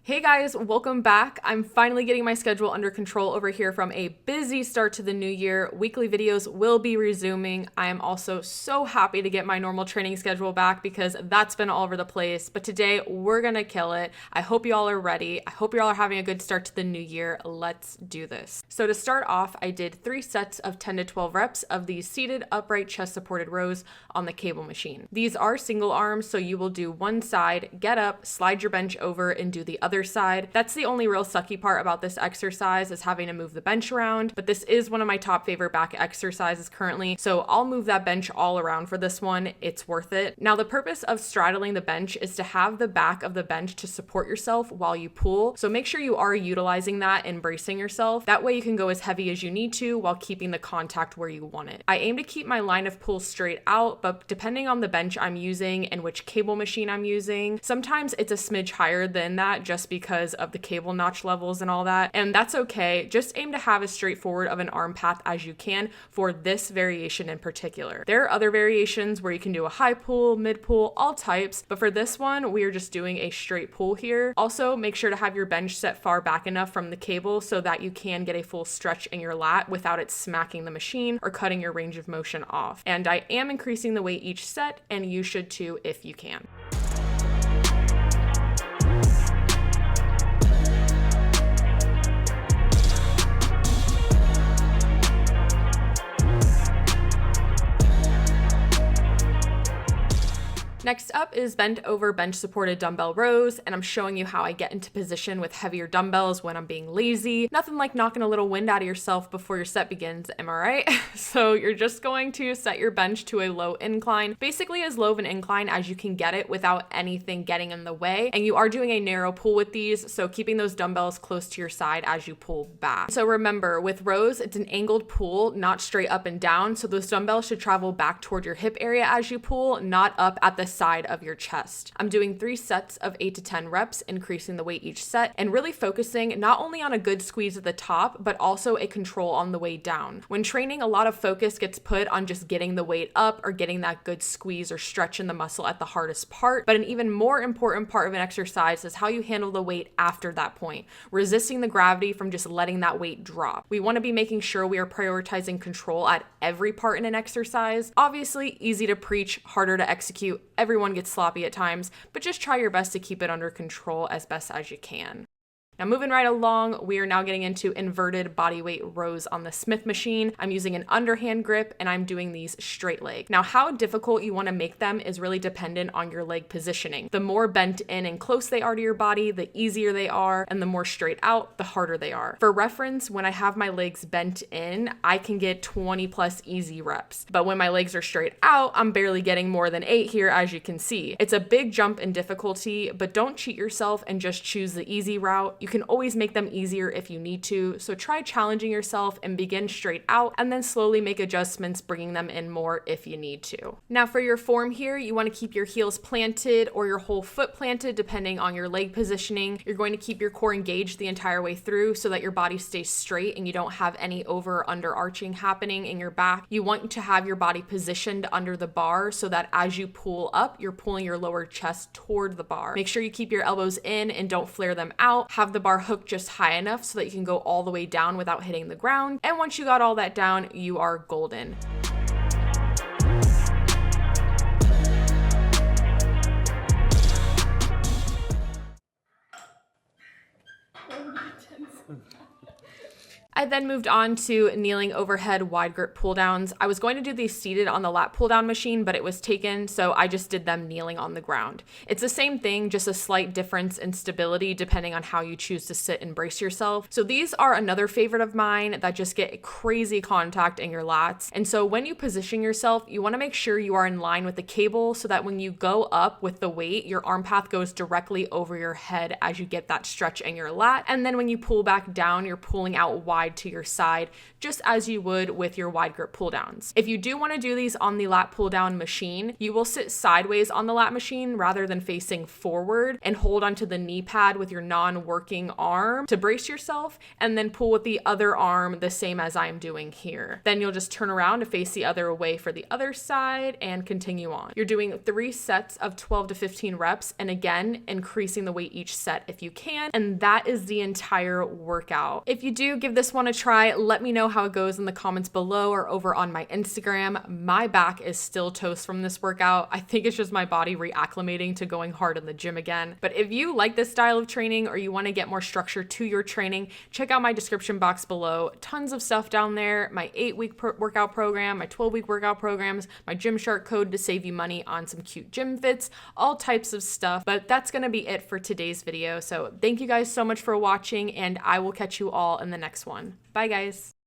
Hey guys, welcome back. I'm finally getting my schedule under control over here from a busy start to the new year. Weekly videos will be resuming. I am also so happy to get my normal training schedule back because that's been all over the place. But today we're gonna kill it. I hope you all are ready. I hope you all are having a good start to the new year. Let's do this. So to start off, I did 3 sets of 10 to 12 reps of these seated upright chest supported rows on the cable machine. These are single arms, so you will do one side, get up, slide your bench over, and do the other side. That's the only real sucky part about this exercise is having to move the bench around, but this is one of my top favorite back exercises currently, so I'll move that bench all around for this one. It's worth it. Now, the purpose of straddling the bench is to have the back of the bench to support yourself while you pull, so make sure you are utilizing that and bracing yourself. That way you can go as heavy as you need to while keeping the contact where you want it. I aim to keep my line of pull straight out, but depending on the bench I'm using and which cable machine I'm using, sometimes it's a smidge higher than that just because of the cable notch levels and all that, and that's okay. Just aim to have as straightforward of an arm path as you can for this variation in particular. There are other variations where you can do a high pull, mid pull, all types, but for this one, we are just doing a straight pull here. Also, make sure to have your bench set far back enough from the cable so that you can get a full stretch in your lat without it smacking the machine or cutting your range of motion off. And I am increasing the weight each set, and you should too if you can. Next up is bent over bench supported dumbbell rows, and I'm showing you how I get into position with heavier dumbbells when I'm being lazy. Nothing like knocking a little wind out of yourself before your set begins, am I right? So you're just going to set your bench to a low incline, basically as low of an incline as you can get it without anything getting in the way. And you are doing a narrow pull with these, so keeping those dumbbells close to your side as you pull back. So remember, with rows, it's an angled pull, not straight up and down, so those dumbbells should travel back toward your hip area as you pull, not up at the side of your chest. I'm doing 3 sets of 8 to 10 reps, increasing the weight each set, and really focusing not only on a good squeeze at the top, but also a control on the way down. When training, a lot of focus gets put on just getting the weight up or getting that good squeeze or stretch in the muscle at the hardest part, but an even more important part of an exercise is how you handle the weight after that point, resisting the gravity from just letting that weight drop. We want to be making sure we are prioritizing control at every part in an exercise. Obviously, easy to preach, harder to execute. Everyone gets sloppy at times, but just try your best to keep it under control as best as you can. Now moving right along, we are now getting into inverted bodyweight rows on the Smith machine. I'm using an underhand grip and I'm doing these straight leg. Now how difficult you want to make them is really dependent on your leg positioning. The more bent in and close they are to your body, the easier they are, and the more straight out, the harder they are. For reference, when I have my legs bent in, I can get 20 plus easy reps. But when my legs are straight out, I'm barely getting more than 8 here, as you can see. It's a big jump in difficulty, but don't cheat yourself and just choose the easy route. You can always make them easier if you need to, so try challenging yourself and begin straight out and then slowly make adjustments, bringing them in more if you need to. Now for your form here, you want to keep your heels planted or your whole foot planted depending on your leg positioning. You're going to keep your core engaged the entire way through so that your body stays straight and you don't have any over or under arching happening in your back. You want to have your body positioned under the bar so that as you pull up, you're pulling your lower chest toward the bar. Make sure you keep your elbows in and don't flare them out. Have the bar hooked just high enough so that you can go all the way down without hitting the ground. And once you got all that down, you are golden. I then moved on to kneeling overhead wide grip pull downs. I was going to do these seated on the lat pull down machine, but it was taken, so I just did them kneeling on the ground. It's the same thing, just a slight difference in stability depending on how you choose to sit and brace yourself. So these are another favorite of mine that just get crazy contact in your lats. And so when you position yourself, you want to make sure you are in line with the cable so that when you go up with the weight, your arm path goes directly over your head as you get that stretch in your lat. And then when you pull back down, you're pulling out wide side to your side, just as you would with your wide grip pull downs. If you do want to do these on the lat pull down machine, you will sit sideways on the lat machine rather than facing forward and hold onto the knee pad with your non-working arm to brace yourself, and then pull with the other arm the same as I'm doing here. Then you'll just turn around to face the other way for the other side and continue on. You're doing 3 sets of 12 to 15 reps, and again, increasing the weight each set if you can, and that is the entire workout. If you do give this one a try, let me know how it goes in the comments below or over on my Instagram. My back is still toast from this workout. I think it's just my body reacclimating to going hard in the gym again. But if you like this style of training or you want to get more structure to your training, check out my description box below. Tons of stuff down there. My 8-week workout program, my 12-week workout programs, my Gymshark code to save you money on some cute gym fits, all types of stuff. But that's going to be it for today's video. So thank you guys so much for watching, and I will catch you all in the next one. Bye guys.